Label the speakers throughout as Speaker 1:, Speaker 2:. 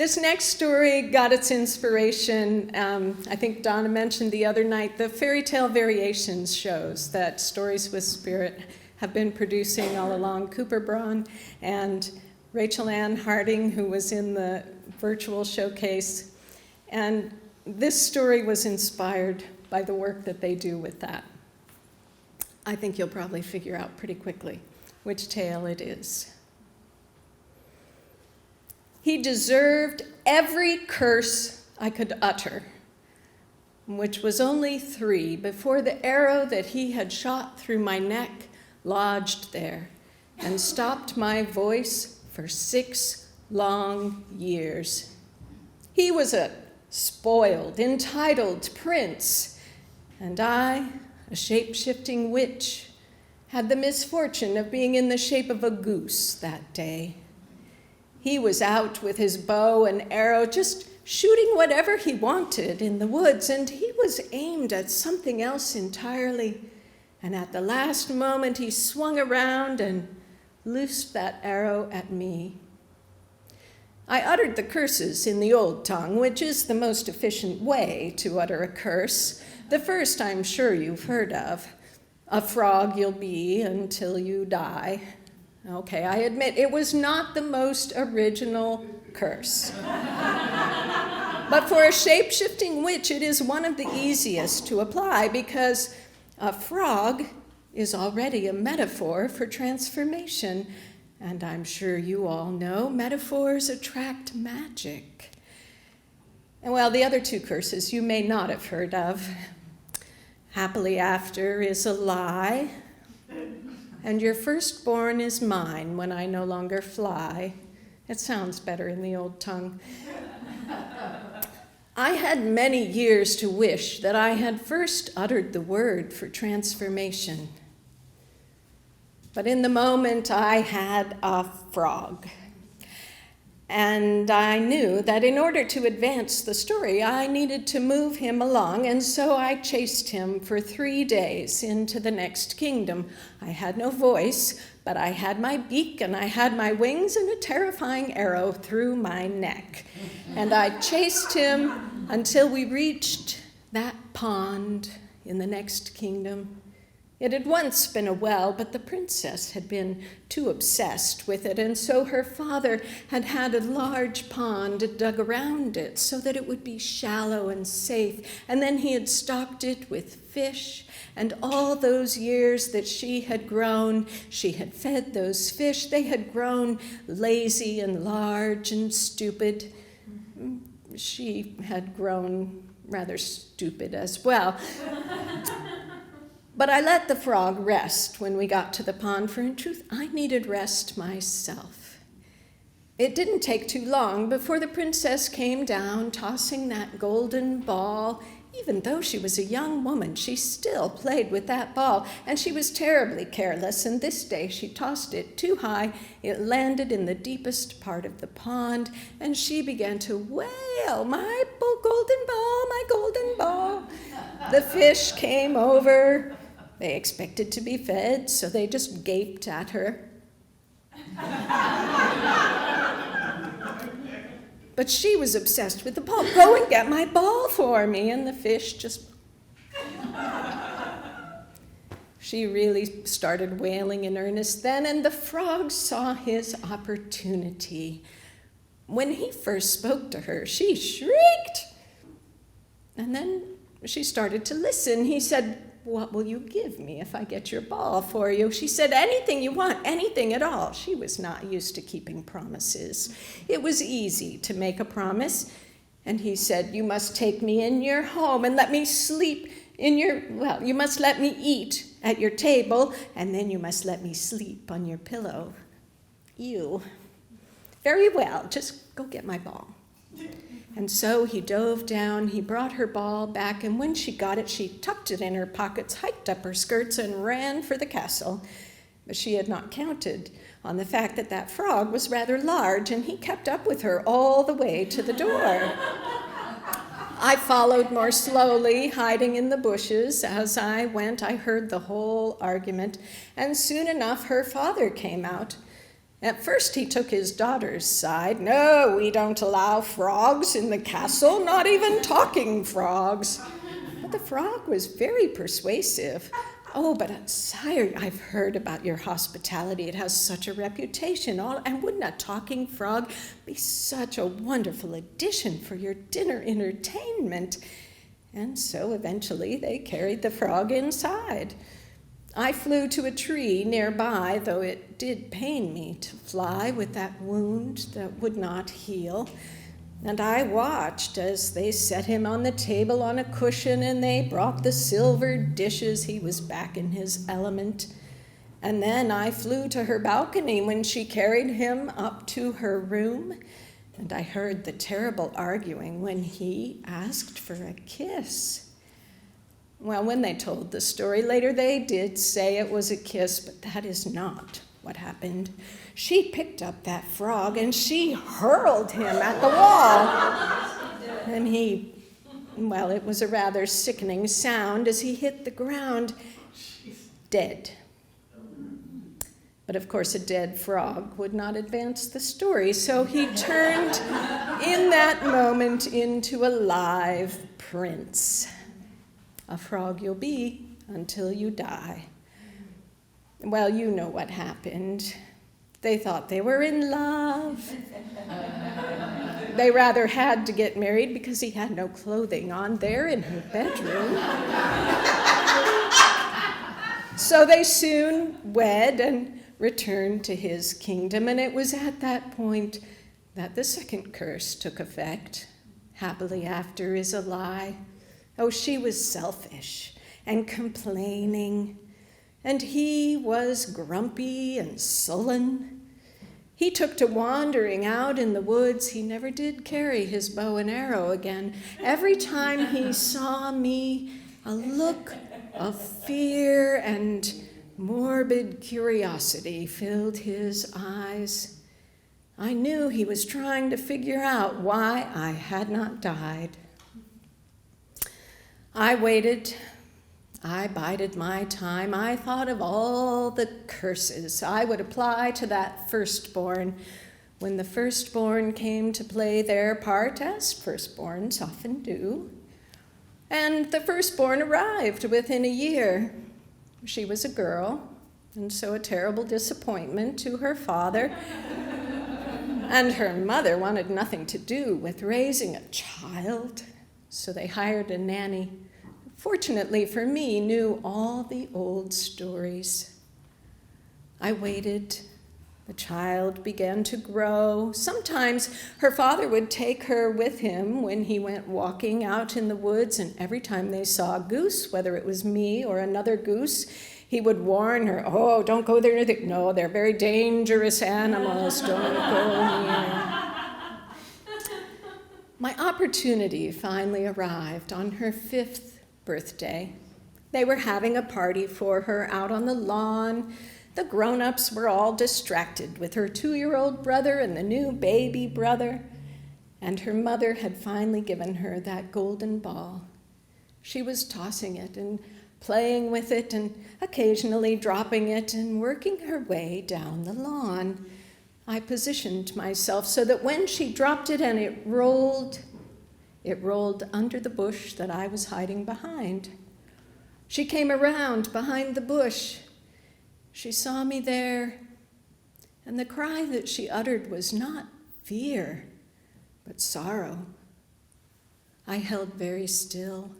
Speaker 1: This next story got its inspiration, I think Donna mentioned the other night, the Fairy Tale Variations shows that Stories with Spirit have been producing all along. Cooper Braun and Rachel Ann Harding, who was in the virtual showcase. And this story was inspired by the work that they do with that. I think you'll probably figure out pretty quickly which tale it is. He deserved every curse I could utter, which was only 3, before the arrow that he had shot through my neck lodged there and stopped my voice for 6 long years. He was a spoiled, entitled prince, and I, a shape-shifting witch, had the misfortune of being in the shape of a goose that day. He was out with his bow and arrow, just shooting whatever he wanted in the woods, and he was aimed at something else entirely. And at the last moment, he swung around and loosed that arrow at me. I uttered the curses in the old tongue, which is the most efficient way to utter a curse. The first I'm sure you've heard of. A frog you'll be until you die. Okay, I admit it was not the most original curse. But for a shape-shifting witch, it is one of the easiest to apply because a frog is already a metaphor for transformation. And I'm sure you all know metaphors attract magic. And well, the other 2 curses you may not have heard of. Happily after is a lie, and your firstborn is mine when I no longer fly. It sounds better in the old tongue. I had many years to wish that I had first uttered the word for transformation. But in the moment, I had a frog. And I knew that in order to advance the story, I needed to move him along, and so I chased him for 3 days into the next kingdom. I had no voice, but I had my beak, and I had my wings, and a terrifying arrow through my neck. And I chased him until we reached that pond in the next kingdom. It had once been a well, but the princess had been too obsessed with it, and so her father had had a large pond dug around it so that it would be shallow and safe, and then he had stocked it with fish, and all those years that she had grown, she had fed those fish. They had grown lazy and large and stupid. She had grown rather stupid as well. But I let the frog rest when we got to the pond, for in truth, I needed rest myself. It didn't take too long before the princess came down, tossing that golden ball. Even though she was a young woman, she still played with that ball, and she was terribly careless, and this day she tossed it too high. It landed in the deepest part of the pond, and she began to wail, "My golden ball, my golden ball." The fish came over. They expected to be fed, so they just gaped at her. But she was obsessed with the ball. "Go and get my ball for me." And the fish just... She really started wailing in earnest then, and the frog saw his opportunity. When he first spoke to her, she shrieked. And then she started to listen. He said, "What will you give me if I get your ball for you?" She said, "Anything you want, anything at all." She was not used to keeping promises. It was easy to make a promise. And he said, "You must take me in your home and let me sleep in your, well, you must let me eat at your table, and then you must let me sleep on your pillow." Ew. "Very well, just go get my ball." And so he dove down, he brought her ball back, and when she got it, she tucked it in her pockets, hiked up her skirts, and ran for the castle. But she had not counted on the fact that that frog was rather large, and he kept up with her all the way to the door. I followed more slowly, hiding in the bushes. As I went, I heard the whole argument, and soon enough her father came out. At first he took his daughter's side. "No, we don't allow frogs in the castle, not even talking frogs." But the frog was very persuasive. "Oh, but sire, I've heard about your hospitality. It has such a reputation. And wouldn't a talking frog be such a wonderful addition for your dinner entertainment?" And so eventually they carried the frog inside. I flew to a tree nearby, though it did pain me to fly with that wound that would not heal. And I watched as they set him on the table on a cushion and they brought the silver dishes. He was back in his element. And then I flew to her balcony when she carried him up to her room. And I heard the terrible arguing when he asked for a kiss. Well, when they told the story later, they did say it was a kiss, but that is not what happened. She picked up that frog and she hurled him at the wall. And it was a rather sickening sound as he hit the ground, dead. But of course, a dead frog would not advance the story, so he turned in that moment into a live prince. A frog you'll be until you die. Well, you know what happened. They thought they were in love. They rather had to get married because he had no clothing on there in her bedroom. So they soon wed and returned to his kingdom, and it was at that point that the second curse took effect. Happily after is a lie. Oh, she was selfish and complaining, and he was grumpy and sullen. He took to wandering out in the woods. He never did carry his bow and arrow again. Every time he saw me, a look of fear and morbid curiosity filled his eyes. I knew he was trying to figure out why I had not died. I waited. I bided my time. I thought of all the curses I would apply to that firstborn when the firstborn came to play their part, as firstborns often do. And the firstborn arrived within a year. She was a girl, and so a terrible disappointment to her father. And her mother wanted nothing to do with raising a child. So they hired a nanny. Fortunately for me, knew all the old stories. I waited. The child began to grow. Sometimes her father would take her with him when he went walking out in the woods, and every time they saw a goose, whether it was me or another goose, he would warn her, "Oh, don't go there. No, they're very dangerous animals. Don't go near." My opportunity finally arrived on her 5th birthday. They were having a party for her out on the lawn. The grown-ups were all distracted with her 2-year-old brother and the new baby brother, and her mother had finally given her that golden ball. She was tossing it and playing with it and occasionally dropping it and working her way down the lawn. I positioned myself so that when she dropped it and it rolled under the bush that I was hiding behind. She came around behind the bush. She saw me there, and the cry that she uttered was not fear, but sorrow. I held very still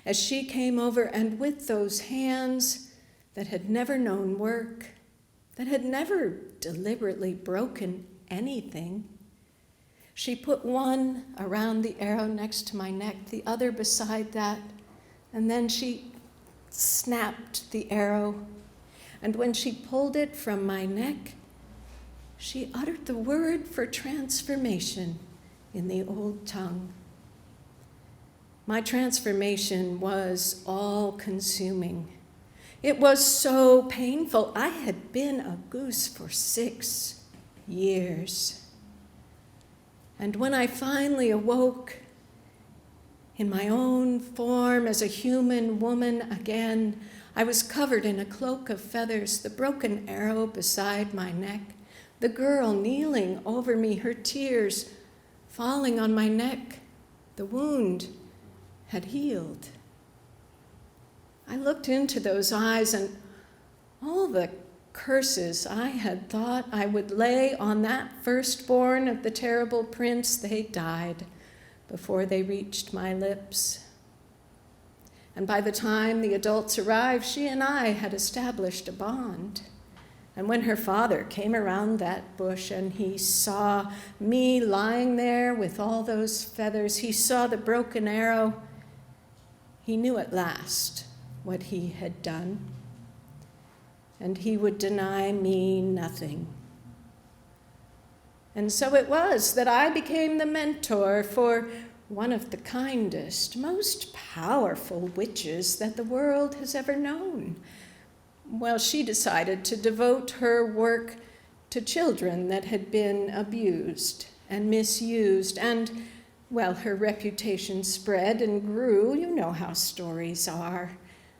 Speaker 1: as she came over, and with those hands that had never known work, that had never deliberately broken anything, she put one around the arrow next to my neck, the other beside that, and then she snapped the arrow. And when she pulled it from my neck, she uttered the word for transformation in the old tongue. My transformation was all-consuming. It was so painful. I had been a goose for 6 years. And when I finally awoke in my own form as a human woman again, I was covered in a cloak of feathers, the broken arrow beside my neck, the girl kneeling over me, her tears falling on my neck. The wound had healed. I looked into those eyes, and all the curses I had thought I would lay on that firstborn of the terrible prince, they died before they reached my lips. And by the time the adults arrived, she and I had established a bond. And when her father came around that bush and he saw me lying there with all those feathers, he saw the broken arrow, he knew at last what he had done. And he would deny me nothing. And so it was that I became the mentor for one of the kindest, most powerful witches that the world has ever known. Well, she decided to devote her work to children that had been abused and misused, and, well, her reputation spread and grew. You know how stories are.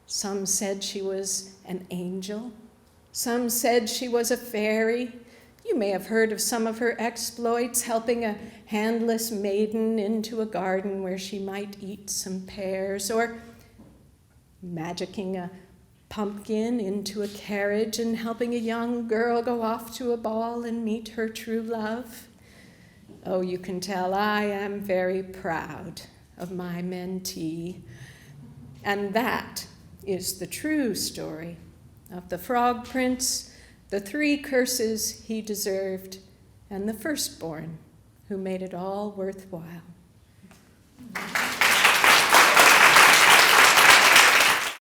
Speaker 1: Some said she was an angel. Some said she was a fairy. You may have heard of some of her exploits, helping a handless maiden into a garden where she might eat some pears, or magicking a pumpkin into a carriage and helping a young girl go off to a ball and meet her true love. Oh, you can tell I am very proud of my mentee. And that is the true story of the Frog Prince, the 3 curses he deserved, and the firstborn who made it all worthwhile.